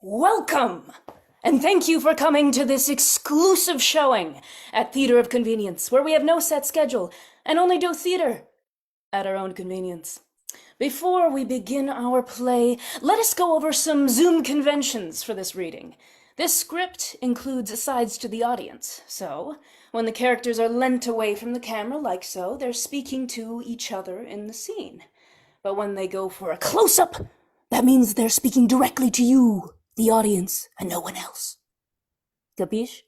Welcome! And thank you for coming to this exclusive showing at Theater of Convenience, where we have no set schedule and only do theater at our own convenience. Before we begin our play, let us go over some Zoom conventions for this reading. This script includes asides to the audience, so when the characters are leant away from the camera like so, they're speaking to each other in the scene. But when they go for a close-up, that means they're speaking directly to you, the audience, and no one else. Capiche?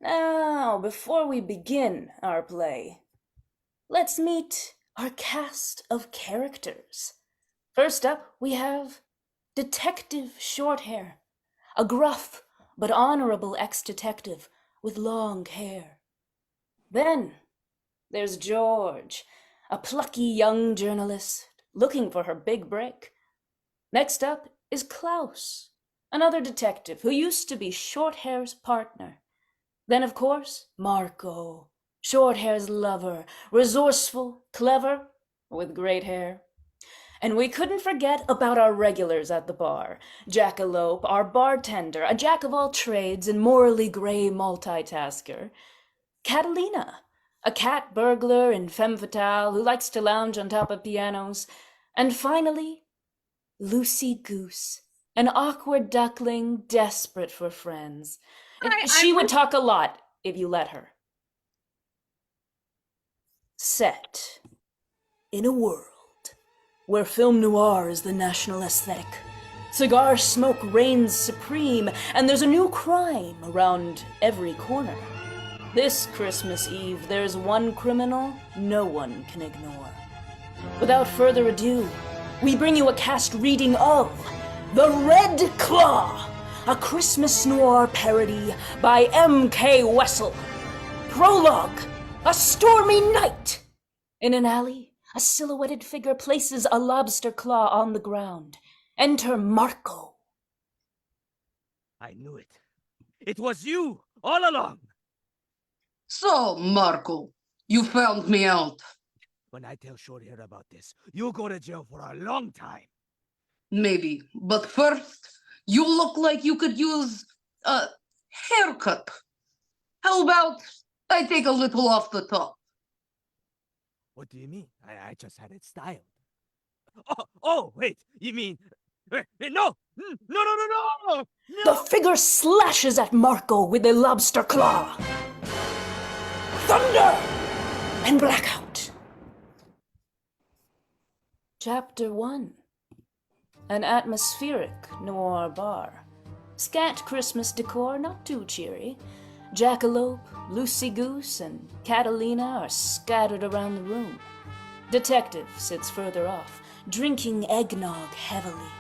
Now, before we begin our play, let's meet our cast of characters. First up, we have Detective Shorthair, a gruff but honorable ex-detective with long hair. Then there's George, a plucky young journalist looking for her big break. Next up is Klaus, another detective who used to be Shorthair's partner. Then, of course, Marco, Shorthair's lover, resourceful, clever, with great hair. And we couldn't forget about our regulars at the bar. Jackalope, our bartender, a jack of all trades and morally gray multitasker. Catalina, a cat burglar and femme fatale who likes to lounge on top of pianos. And finally, Lucy Goose, an awkward duckling desperate for friends. She would talk a lot if you let her. Set in a world where film noir is the national aesthetic, cigar smoke reigns supreme, and there's a new crime around every corner. This Christmas Eve, there's one criminal no one can ignore. Without further ado, we bring you a cast reading of The Red Claw, a Christmas noir parody by M.K. Wessel. Prologue, a stormy night. In an alley, a silhouetted figure places a lobster claw on the ground. Enter Marco. I knew it. It was you all along. So, Marco, you found me out. When I tell Shorthair about this, you'll go to jail for a long time. Maybe, but first, you look like you could use a haircut. How about I take a little off the top? What do you mean? I just had it styled. Oh, wait, you mean... No! No! The figure slashes at Marco with a lobster claw. Thunder and blackout. Chapter 1. An atmospheric noir bar. Scant Christmas decor, not too cheery. Jackalope, Lucy Goose, and Catalina are scattered around the room. Detective sits further off, drinking eggnog heavily.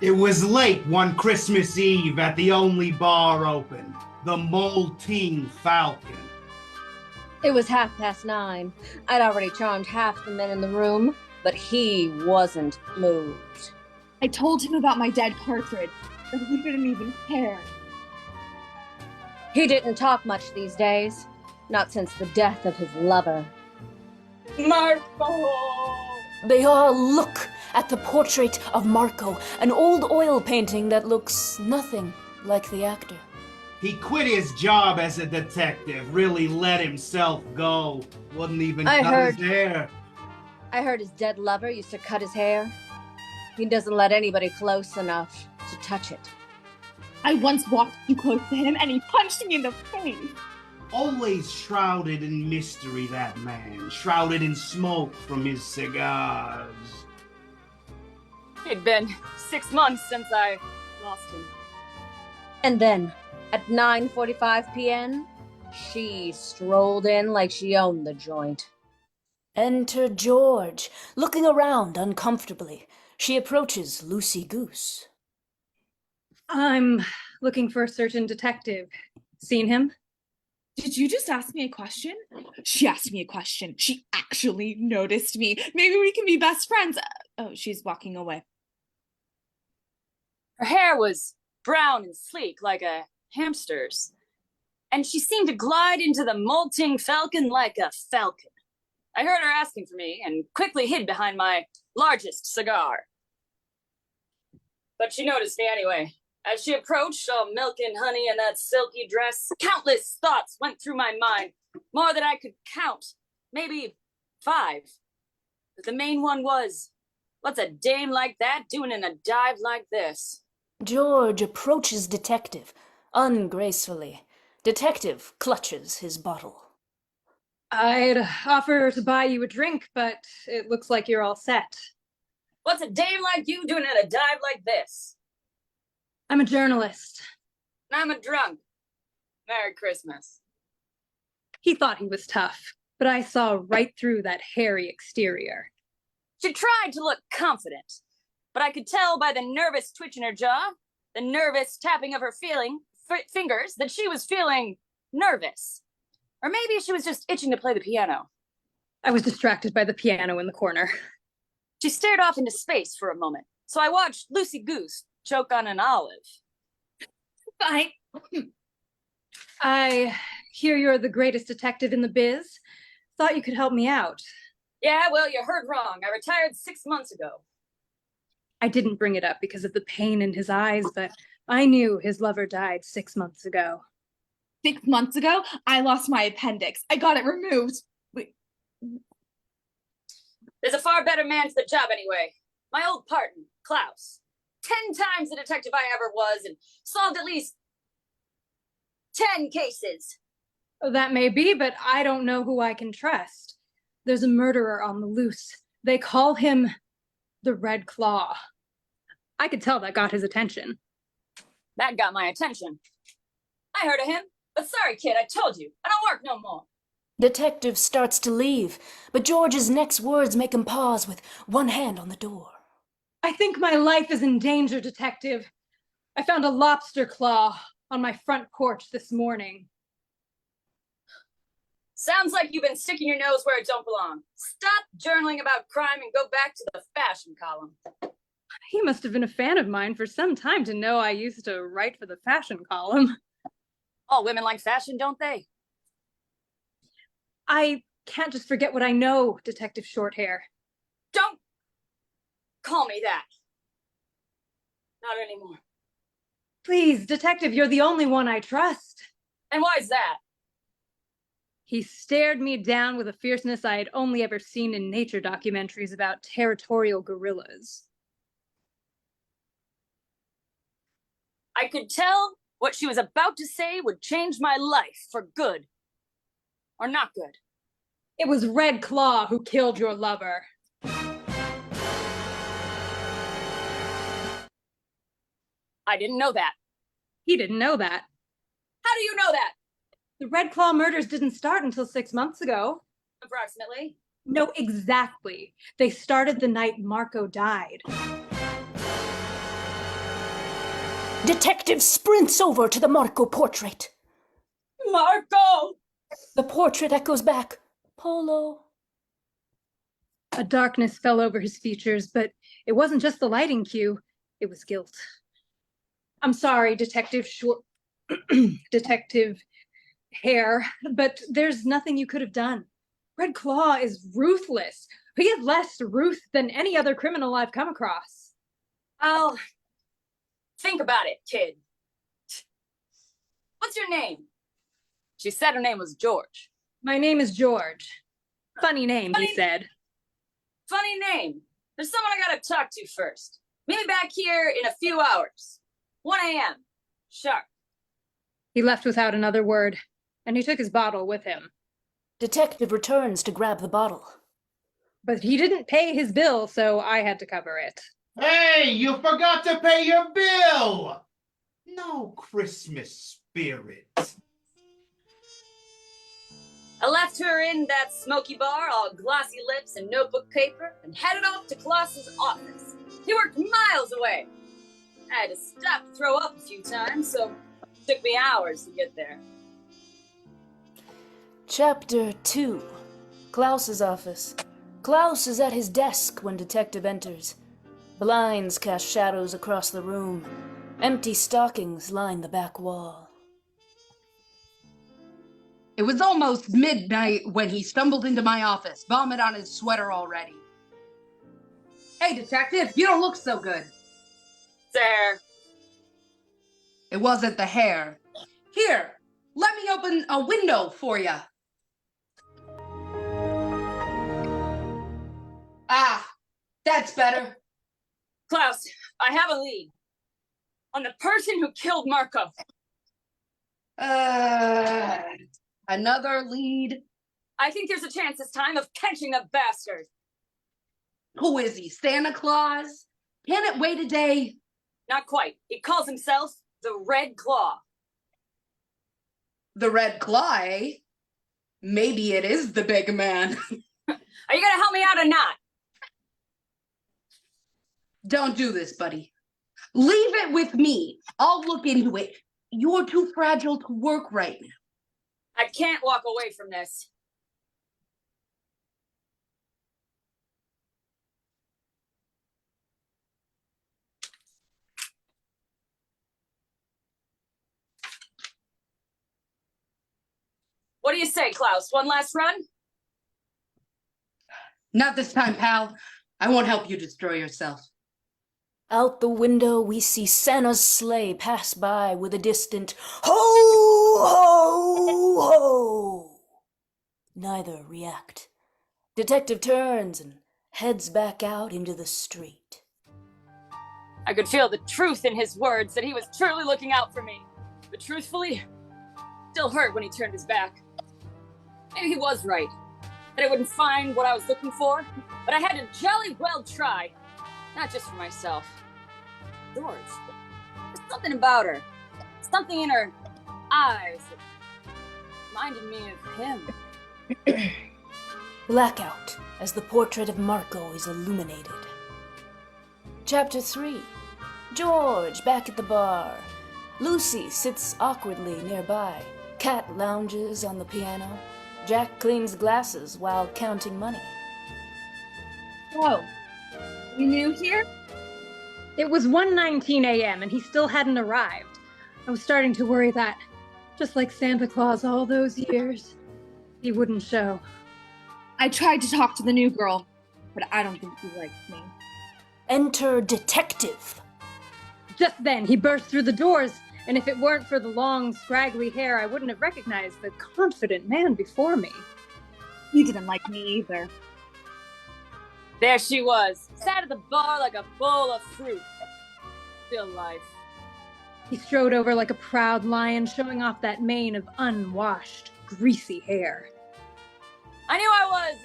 It was late one Christmas Eve at the only bar open, the Molting Falcon. It was 9:30. I'd already charmed half the men in the room, but he wasn't moved. I told him about my dead partridge, but he didn't even care. He didn't talk much these days, not since the death of his lover. Marco! They all look at the portrait of Marco, an old oil painting that looks nothing like the actor. He quit his job as a detective, really let himself go. Wouldn't even cut his hair. I heard his dead lover used to cut his hair. He doesn't let anybody close enough to touch it. I once walked too close to him and he punched me in the face. Always shrouded in mystery, that man. Shrouded in smoke from his cigars. It'd been 6 months since I lost him. And then, at 9:45 p.m., she strolled in like she owned the joint. Enter George, looking around uncomfortably. She approaches Lucy Goose. I'm looking for a certain detective. Seen him? Did you just ask me a question? She asked me a question. She actually noticed me. Maybe we can be best friends. Oh, she's walking away. Her hair was brown and sleek like a hamster's, and she seemed to glide into the molting falcon like a falcon. I heard her asking for me and quickly hid behind my largest cigar. But she noticed me anyway. As she approached, all milk and honey in that silky dress, countless thoughts went through my mind, more than I could count, maybe 5. But the main one was, what's a dame like that doing in a dive like this? George approaches Detective, ungracefully. Detective clutches his bottle. I'd offer to buy you a drink, but it looks like you're all set. What's a dame like you doing in a dive like this? I'm a journalist. And I'm a drunk. Merry Christmas. He thought he was tough, but I saw right through that hairy exterior. She tried to look confident, but I could tell by the nervous twitch in her jaw, the nervous tapping of her fingers, that she was feeling nervous. Or maybe she was just itching to play the piano. I was distracted by the piano in the corner. She stared off into space for a moment, so I watched Lucy Goose choke on an olive. Fine. I hear you're the greatest detective in the biz. Thought you could help me out. Yeah, well, you heard wrong. I retired 6 months ago. I didn't bring it up because of the pain in his eyes, but I knew his lover died 6 months ago. 6 months ago, I lost my appendix. I got it removed. Wait. There's a far better man for the job anyway. My old partner, Klaus. 10 times the detective I ever was and solved at least 10 cases. That may be, but I don't know who I can trust. There's a murderer on the loose. They call him the Red Claw. I could tell that got his attention. That got my attention. I heard of him, but sorry, kid, I told you. I don't work no more. Detective starts to leave, but George's next words make him pause with one hand on the door. I think my life is in danger, Detective. I found a lobster claw on my front porch this morning. Sounds like you've been sticking your nose where it don't belong. Stop journaling about crime and go back to the fashion column. He must have been a fan of mine for some time to know I used to write for the fashion column. All women like fashion, don't they? I can't just forget what I know, Detective Shorthair. Don't call me that. Not anymore. Please, Detective, you're the only one I trust. And why's that? He stared me down with a fierceness I had only ever seen in nature documentaries about territorial gorillas. I could tell what she was about to say would change my life for good. Or not good. It was Red Claw who killed your lover. I didn't know that. He didn't know that. How do you know that? The Red Claw murders didn't start until 6 months ago. Approximately. No, exactly. They started the night Marco died. Detective sprints over to the Marco portrait. Marco! The portrait echoes back, Polo. A darkness fell over his features, but it wasn't just the lighting cue. It was guilt. I'm sorry, Detective Hare, but there's nothing you could have done. Red Claw is ruthless. He has less ruth than any other criminal I've come across. I'll think about it, kid. What's your name? She said her name was George. My name is George. Funny name, he said. Funny name. There's someone I gotta talk to first. Meet me back here in a few hours. 1 a.m. Sharp. He left without another word, and he took his bottle with him. Detective returns to grab the bottle. But he didn't pay his bill, so I had to cover it. Hey, you forgot to pay your bill! No Christmas spirit. I left her in that smoky bar, all glossy lips and notebook paper, and headed off to Klaus's office. He worked miles away. I had to stop to throw up a few times, so it took me hours to get there. Chapter 2. Klaus's office. Klaus is at his desk when Detective enters. Blinds cast shadows across the room. Empty stockings line the back wall. It was almost midnight when he stumbled into my office, vomit on his sweater already. Hey, Detective, you don't look so good. There. It wasn't the hair. Here, let me open a window for you. Ah, that's better. Klaus, I have a lead. On the person who killed Marco. Another lead. I think there's a chance this time of catching the bastard. Who is he, Santa Claus? Can it wait a day? Not quite. He calls himself the Red Claw. The Red Claw, eh? Maybe it is the big man. Are you gonna help me out or not? Don't do this, buddy. Leave it with me. I'll look into it. You're too fragile to work right now. I can't walk away from this. What do you say, Klaus? One last run? Not this time, pal. I won't help you destroy yourself. Out the window we see Santa's sleigh pass by with a distant ho, ho, ho. Neither react. Detective turns and heads back out into the street. I could feel the truth in his words, that he was truly looking out for me. But truthfully, still hurt when he turned his back. Maybe he was right, that I wouldn't find what I was looking for, but I had to jolly well try. Not just for myself. George. There's something about her. Something in her eyes that reminded me of him. Blackout as the portrait of Marco is illuminated. Chapter 3. George back at the bar. Lucy sits awkwardly nearby. Cat lounges on the piano. Jack cleans glasses while counting money. Whoa. You new here? It was 1:19 a.m. and he still hadn't arrived. I was starting to worry that, just like Santa Claus all those years, he wouldn't show. I tried to talk to the new girl, but I don't think he likes me. Enter Detective. Just then, he burst through the doors, and if it weren't for the long, scraggly hair, I wouldn't have recognized the confident man before me. He didn't like me either. There she was, sat at the bar like a bowl of fruit. Still life. He strode over like a proud lion, showing off that mane of unwashed, greasy hair. I knew I was,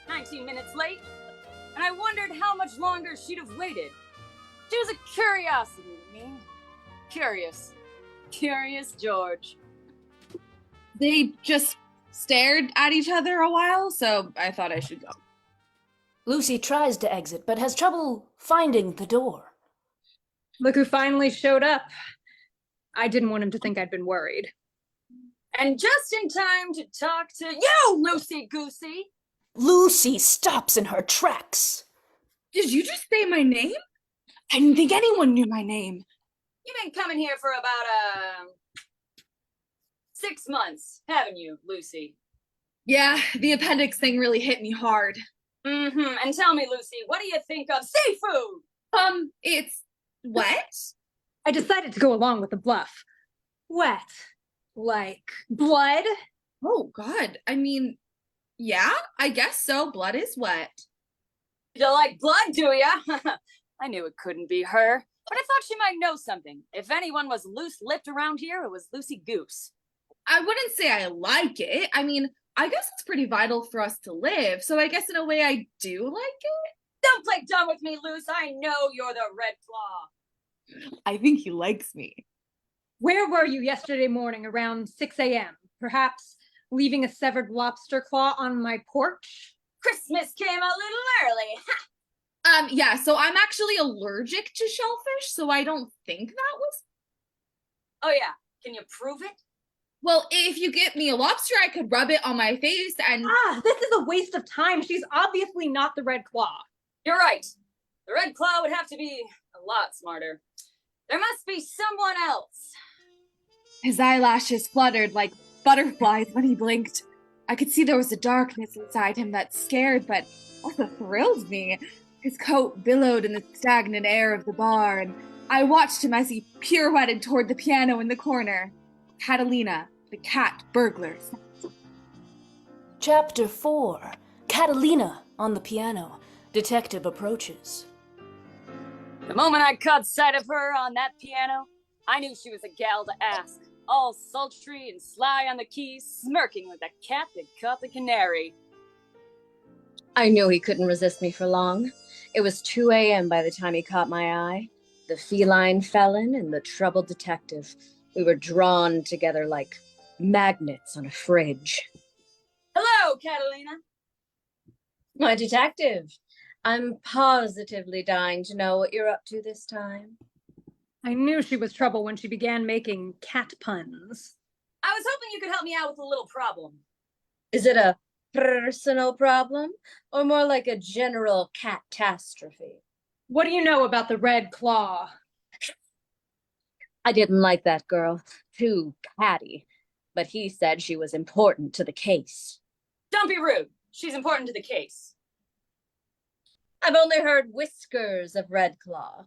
19 minutes late, and I wondered how much longer she'd have waited. She was a curiosity to me. Curious. Curious George. They just stared at each other a while, so I thought I should go. Lucy tries to exit, but has trouble finding the door. Look who finally showed up. I didn't want him to think I'd been worried. And just in time to talk to you, Lucy Goosey. Lucy stops in her tracks. Did you just say my name? I didn't think anyone knew my name. You've been coming here for about, 6 months, haven't you, Lucy? Yeah, the appendix thing really hit me hard. Mm-hmm. And tell me, Lucy, what do you think of seafood? It's wet? I decided to go along with the bluff. Wet. Like blood? Oh, God. I mean, yeah, I guess so. Blood is wet. You like blood, do ya? I knew it couldn't be her, but I thought she might know something. If anyone was loose-lipped around here, it was Lucy Goose. I wouldn't say I like it. I mean, I guess it's pretty vital for us to live, so I guess in a way I do like it. Don't play dumb with me, Luce. I know you're the Red Claw. I think he likes me. Where were you yesterday morning around 6 a.m.? Perhaps leaving a severed lobster claw on my porch? Christmas came a little early. Yeah, so I'm actually allergic to shellfish, so I don't think that was... Oh, yeah. Can you prove it? Well, if you get me a lobster, I could rub it on my face and... This is a waste of time. She's obviously not the Red Claw. You're right. The Red Claw would have to be a lot smarter. There must be someone else. His eyelashes fluttered like butterflies when he blinked. I could see there was a darkness inside him that scared, but also thrilled me. His coat billowed in the stagnant air of the bar, and I watched him as he pirouetted toward the piano in the corner. Catalina, the cat burglar. Chapter 4. Catalina on the piano. Detective approaches. The moment I caught sight of her on that piano, I knew she was a gal to ask. All sultry and sly on the keys, smirking like a cat that caught the canary. I knew he couldn't resist me for long. It was 2 a.m. by the time he caught my eye. The feline felon and the troubled detective. We were drawn together like magnets on a fridge. Hello, Catalina. My detective, I'm positively dying to know what you're up to this time. I knew she was trouble when she began making cat puns. I was hoping you could help me out with a little problem. Is it a personal problem or more like a general catastrophe? What do you know about the Red Claw? I didn't like that girl. Too catty. But he said she was important to the case. Don't be rude. She's important to the case. I've only heard whiskers of Red Claw.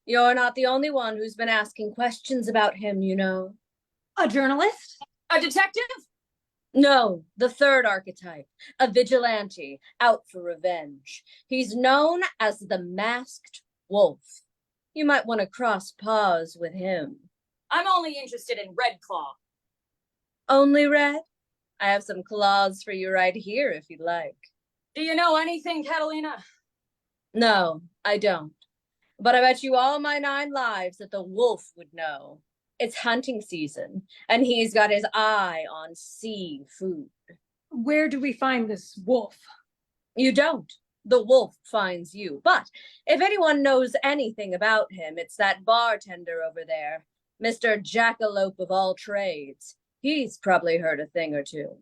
You're not the only one who's been asking questions about him, you know. A journalist? A detective? No, the third archetype, a vigilante, out for revenge. He's known as the Masked Wolf. You might want to cross paths with him. I'm only interested in Red Claw. Only red? I have some claws for you right here if you'd like. Do you know anything, Catalina? No, I don't. But I bet you all my 9 lives that the wolf would know. It's hunting season, and he's got his eye on seafood. Where do we find this wolf? You don't. The wolf finds you. But if anyone knows anything about him, it's that bartender over there, Mr. Jackalope of all trades. He's probably heard a thing or two.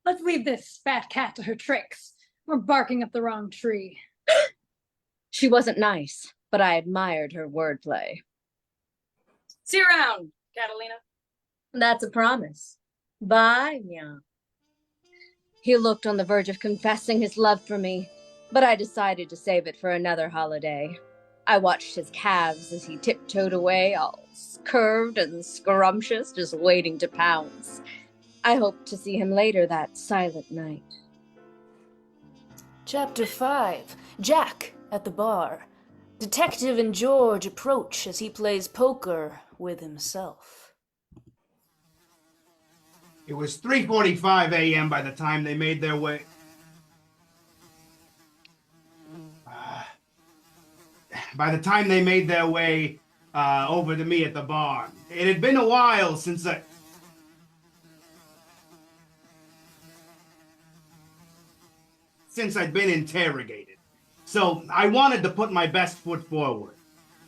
Let's leave this fat cat to her tricks. We're barking up the wrong tree. She wasn't nice, but I admired her wordplay. See you around, Catalina. That's a promise. Bye, Nya. He looked on the verge of confessing his love for me, but I decided to save it for another holiday. I watched his calves as he tiptoed away, all curved and scrumptious, just waiting to pounce. I hoped to see him later that silent night. Chapter 5. Jack at the bar. Detective and George approach as he plays poker with himself. It was 3:45 a.m. by the time they made their way. By the time they made their way over to me at the bar. It had been a while since I'd been interrogated. So I wanted to put my best foot forward.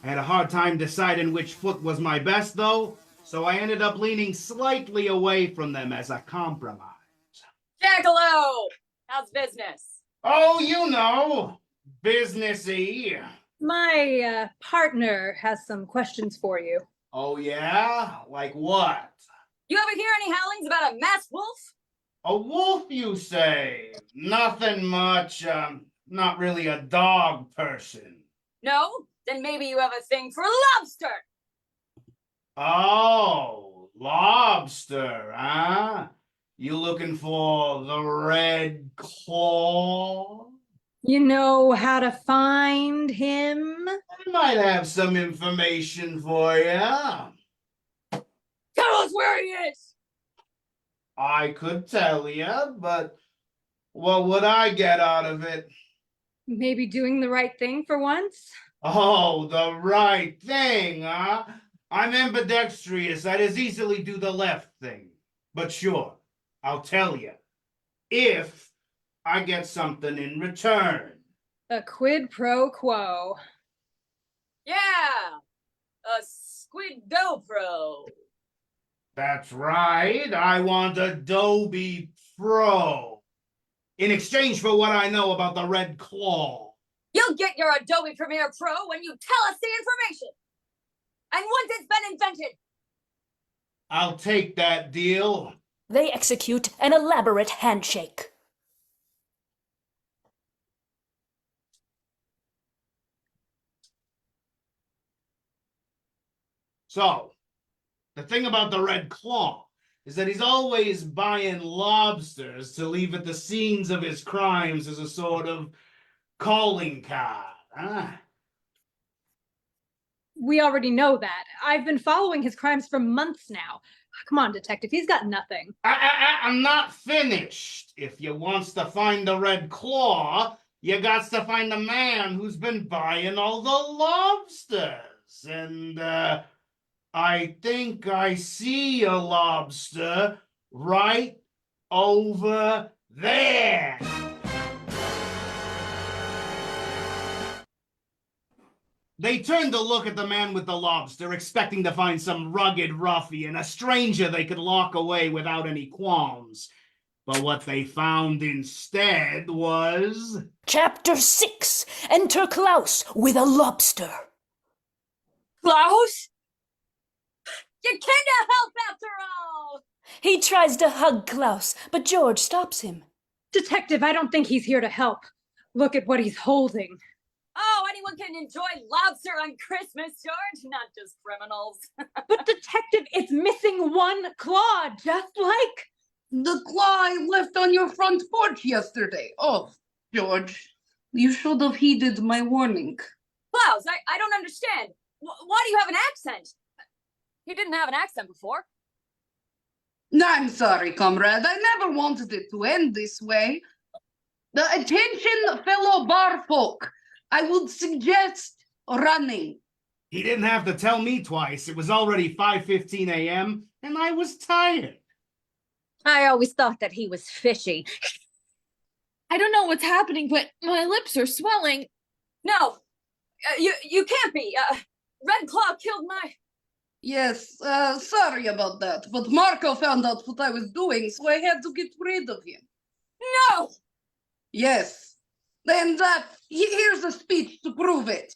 I had a hard time deciding which foot was my best, though, so I ended up leaning slightly away from them as a compromise. Jackalope! How's business? Oh, you know, businessy. My partner has some questions for you. Oh, yeah? Like what? You ever hear any howlings about a masked wolf? A wolf, you say? Nothing much. Not really a dog person. No? Then maybe you have a thing for lobster! Oh, lobster, huh? You looking for the Red Claw? You know how to find him? I might have some information for you. Tell us where he is! I could tell you, but what would I get out of it? Maybe doing the right thing for once? Oh, the right thing, huh? I'm ambidextrous. I'd as easily do the left thing. But sure, I'll tell you. If I get something in return. A quid pro quo. Yeah! A squid-do pro. That's right. I want Adobe Pro. In exchange for what I know about the Red Claw. You'll get your Adobe Premiere Pro when you tell us the information! And once it's been invented! I'll take that deal. They execute an elaborate handshake. So, the thing about the Red Claw is that he's always buying lobsters to leave at the scenes of his crimes as a sort of calling card. Huh? We already know that. I've been following his crimes for months now. Come on, detective, he's got nothing. I'm not finished. If you wants to find the Red Claw, you got to find the man who's been buying all the lobsters. And, I think I see a lobster right over there. They turned to look at the man with the lobster, expecting to find some rugged ruffian, a stranger they could lock away without any qualms. But what they found instead was... Chapter 6. Enter Klaus with a lobster. Klaus? You can't help after all! He tries to hug Klaus, but George stops him. Detective, I don't think he's here to help. Look at what he's holding. Oh, anyone can enjoy lobster on Christmas, George, not just criminals. But detective, it's missing one claw, just like... The claw I left on your front porch yesterday. Oh, George, you should have heeded my warning. Klaus, I don't understand. Why do you have an accent? You didn't have an accent before. I'm sorry, comrade. I never wanted it to end this way. Attention, fellow bar folk. I would suggest running. He didn't have to tell me twice. It was already 5:15 a.m., and I was tired. I always thought that he was fishy. I don't know what's happening, but my lips are swelling. No, you can't be. Red Claw killed my... Yes, sorry about that, but Marco found out what I was doing, so I had to get rid of him. No! Yes, and here's a speech to prove it.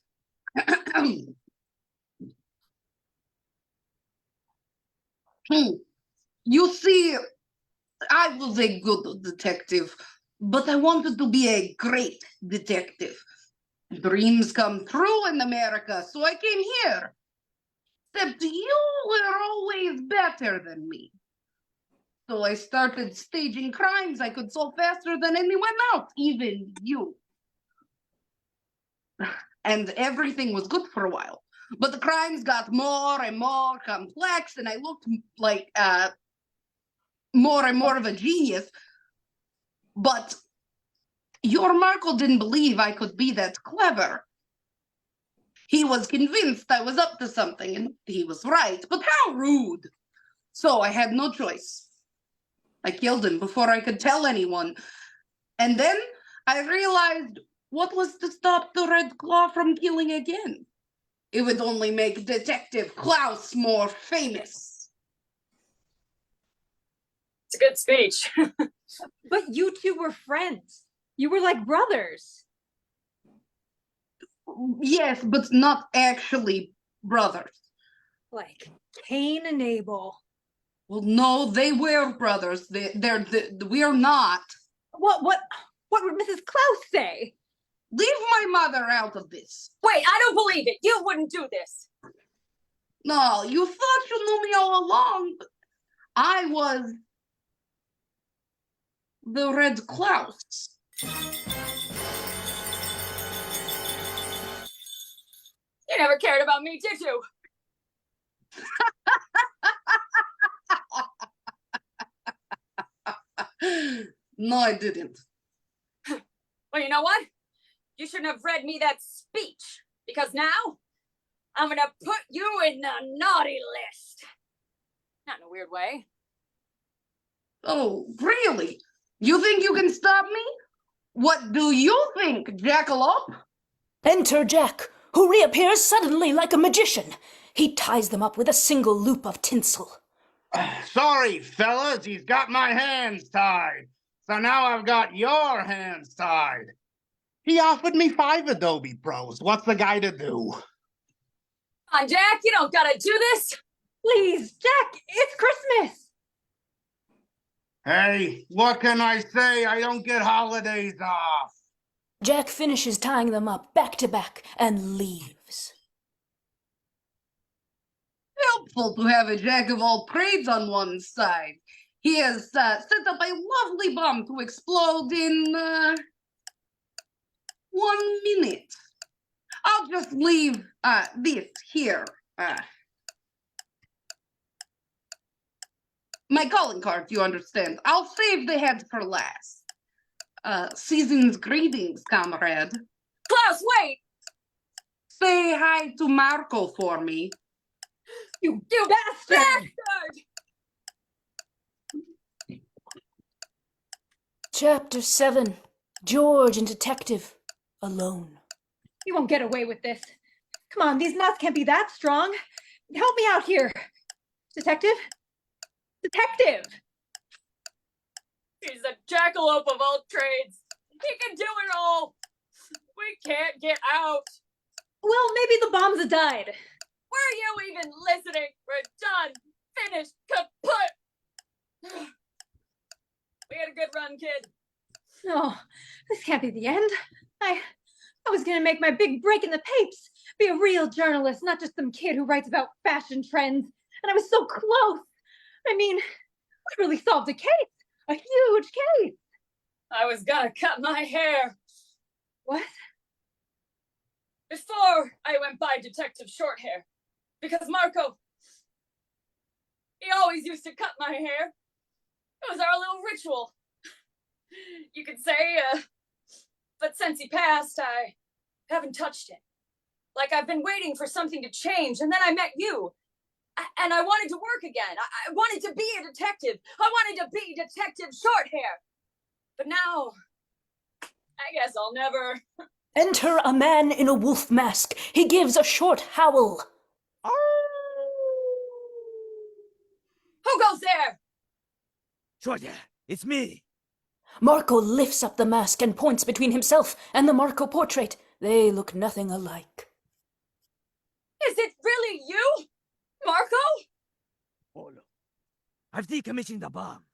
You see, I was a good detective, but I wanted to be a great detective. Dreams come true in America, so I came here. Except you were always better than me. So I started staging crimes I could solve faster than anyone else, even you. And everything was good for a while. But the crimes got more and more complex, and I looked like more and more of a genius. But your Marco didn't believe I could be that clever. He was convinced I was up to something, and he was right. But how rude! So I had no choice. I killed him before I could tell anyone. And then I realized what was to stop the Red Claw from killing again. It would only make Detective Klaus more famous. It's a good speech. But you two were friends. You were like brothers. Yes, but not actually brothers. Like Cain and Abel. Well, no, they were brothers. We're not. What would Mrs. Klaus say? Leave my mother out of this. Wait, I don't believe it. You wouldn't do this. No, you thought you knew me all along, but I was the Red Klaus. You never cared about me, did you? No, I didn't. Well, you know what? You shouldn't have read me that speech, because now I'm gonna put you in the naughty list. Not in a weird way. Oh, really? You think you can stop me? What do you think, Jackalope? Enter Jack, who reappears suddenly like a magician. He ties them up with a single loop of tinsel. Sorry, fellas, he's got my hands tied. So now I've got your hands tied. He offered me 5 Adobe Pros. What's the guy to do? Come on, Jack, you don't gotta do this. Please, Jack, it's Christmas. Hey, what can I say? I don't get holidays off. Jack finishes tying them up back to back and leaves. useful to have a jack of all trades on one side. He has set up a lovely bomb to explode in 1 minute. I'll just leave this here. My calling card, you understand. I'll save the head for last. Season's greetings, comrade. Klaus, wait! Say hi to Marco for me. You bastard! Bastard! Chapter 7. George and Detective alone. You won't get away with this. Come on, these knots can't be that strong. Help me out here. Detective? Detective! He's a jackalope of all trades. He can do it all. We can't get out. Well, maybe the bombs died. Were you even listening? We're done. Finished. Kaput. We had a good run, kid. No, this can't be the end. I was gonna make my big break in the papes. Be a real journalist, not just some kid who writes about fashion trends. And I was so close. I mean, we really solved a case. A huge case. I was gonna cut my hair. What? Before I went by Detective Shorthair. Because Marco, he always used to cut my hair. It was our little ritual. You could say, but since he passed, I haven't touched it. Like I've been waiting for something to change, and then I met you. And I wanted to work again. I wanted to be a detective. I wanted to be Detective Shorthair. But now, I guess I'll never. Enter a man in a wolf mask. He gives a short howl. Who goes there? Shorthair, it's me. Marco lifts up the mask and points between himself and the Marco portrait. They look nothing alike. Is it really you, Marco? Oh, look. I've decommissioned the bomb.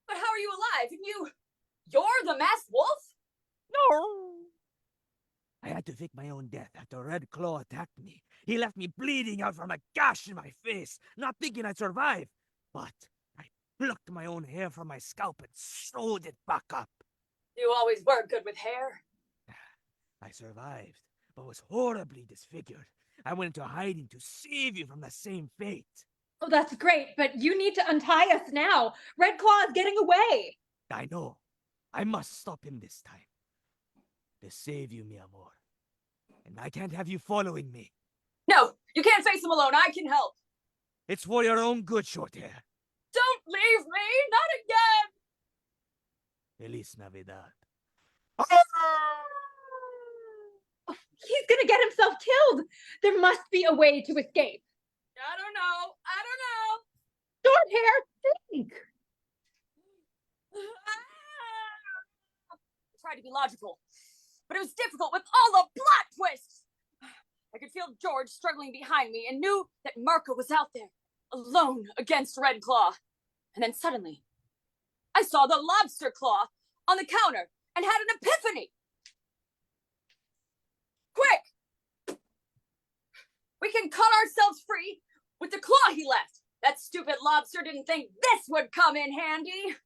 But how are you alive? And you're the masked wolf? No! I had to fake my own death after Red Claw attacked me. He left me bleeding out from a gash in my face, not thinking I'd survive. But I plucked my own hair from my scalp and sewed it back up. You always were good with hair. I survived, but was horribly disfigured. I went into hiding to save you from the same fate. Oh, that's great, but you need to untie us now. Red Claw is getting away. I know. I must stop him this time. To save you, mi amor. And I can't have you following me. No, you can't face him alone. I can help. It's for your own good, Shorthair. Don't leave me! Not again! Feliz Navidad. He's gonna get himself killed. There must be a way to escape. I don't know. Short hair, think. I tried to be logical, but it was difficult with all the plot twists. I could feel George struggling behind me and knew that Marco was out there, alone against Red Claw. And then suddenly, I saw the lobster claw on the counter and had an epiphany. Quick! We can cut ourselves free with the claw he left. That stupid lobster didn't think this would come in handy.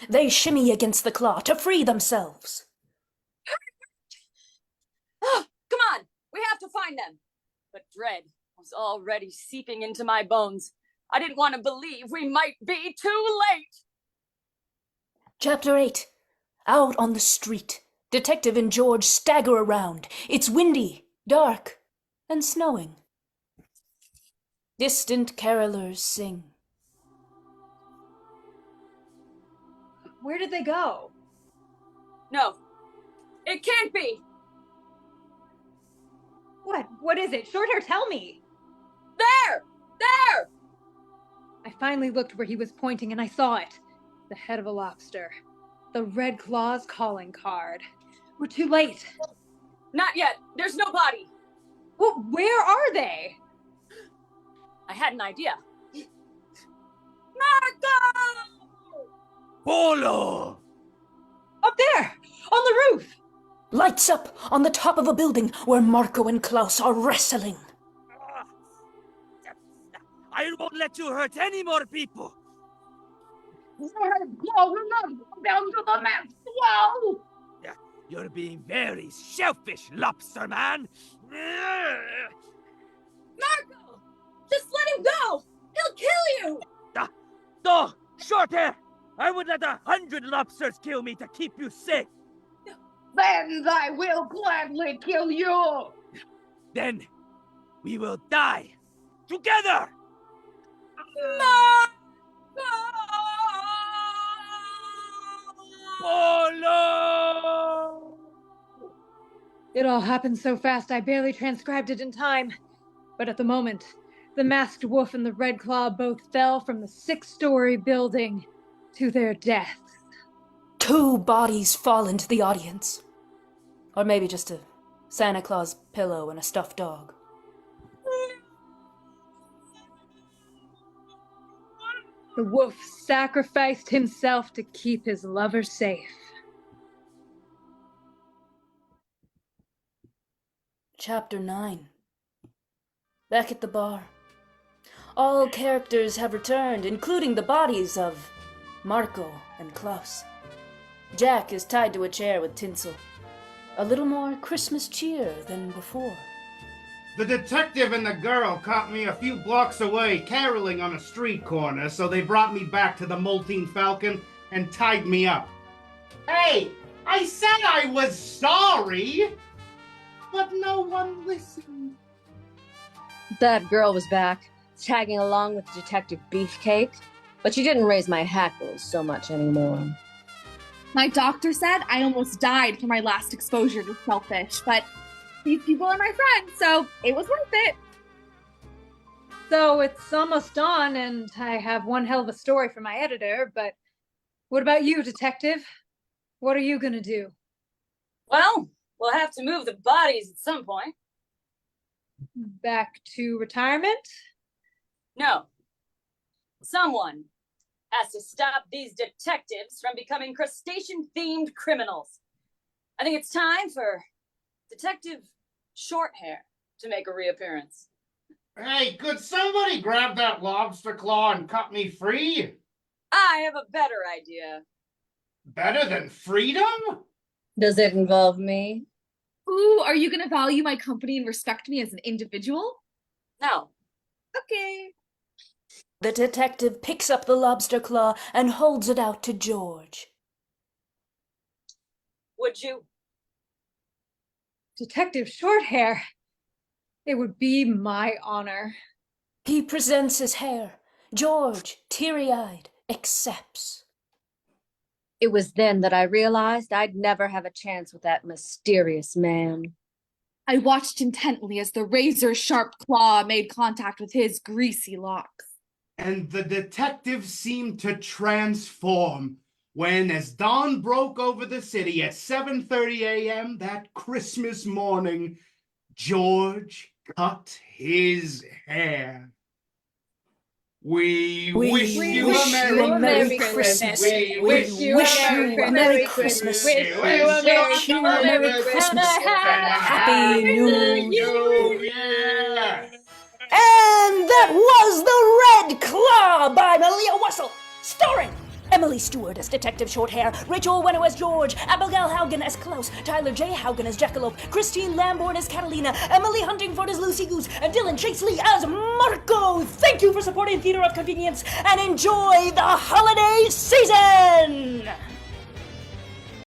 They shimmy against the claw to free themselves. Oh, come on, we have to find them. But dread was already seeping into my bones. I didn't want to believe we might be too late. Chapter 8. Out on the street. Detective and George stagger around. It's windy, dark, and snowing. Distant carolers sing. Where did they go? No, it can't be. What is it? Short hair, tell me. There! I finally looked where he was pointing and I saw it. The head of a lobster. The Red Claw's calling card. We're too late. Not yet. There's no body. Well, where are they? I had an idea. Marco! Polo! Up there, on the roof. Lights up on the top of a building where Marco and Klaus are wrestling. I won't let you hurt any more people. The red claw will not go down to the man's well. Yeah, you're being very selfish, lobster man. Marco! Just let him go! He'll kill you! No, short hair. I would let 100 lobsters kill me to keep you safe. Then I will gladly kill you. Then we will die together. Marco! Oh no! It all happened so fast I barely transcribed it in time. But at the moment, the masked wolf and the red claw both fell from the 6-story building to their deaths. 2 bodies fall into the audience. Or maybe just a Santa Claus pillow and a stuffed dog. The wolf sacrificed himself to keep his lover safe. Chapter 9. Back at the bar. All characters have returned, including the bodies of Marco and Klaus. Jack is tied to a chair with tinsel. A little more Christmas cheer than before. The detective and the girl caught me a few blocks away caroling on a street corner, so they brought me back to the Molting Falcon and tied me up. Hey, I said I was sorry, but no one listened. That girl was back, tagging along with Detective Beefcake, but she didn't raise my hackles so much anymore. My doctor said I almost died for my last exposure to shellfish, but these people are my friends, so it was worth it. So it's almost on, and I have one hell of a story for my editor, but what about you, Detective? What are you gonna do? Well, we'll have to move the bodies at some point. Back to retirement? No. Someone has to stop these detectives from becoming crustacean-themed criminals. I think it's time for Detective Shorthair to make a reappearance. Hey, could somebody grab that lobster claw and cut me free? I have a better idea. Better than freedom? Does it involve me? Ooh, are you gonna value my company and respect me as an individual? No. Okay. The detective picks up the lobster claw and holds it out to George. Would you? Detective Shorthair, it would be my honor. He presents his hair. George, teary-eyed, accepts. It was then that I realized I'd never have a chance with that mysterious man. I watched intently as the razor-sharp claw made contact with his greasy locks. And the detective seemed to transform when, as dawn broke over the city at 7:30 a.m. that Christmas morning, George cut his hair. We wish you a Merry Christmas. We wish you a Merry Christmas. We wish you a Merry Christmas and a Happy New Year. And that was The Red Claw by Malia Wessel, starring Emily Steward as Detective Shorthair, Rachael Uyeno as George, Abigail Haugen as Klaus, Tyler J. Haugen as Jackalope, Christine Lamborn as Catalina, Emily Huntingford as Lucy Goose, and Dylan Chace Lee as Marco. Thank you for supporting Theater of Convenience, and enjoy the holiday season!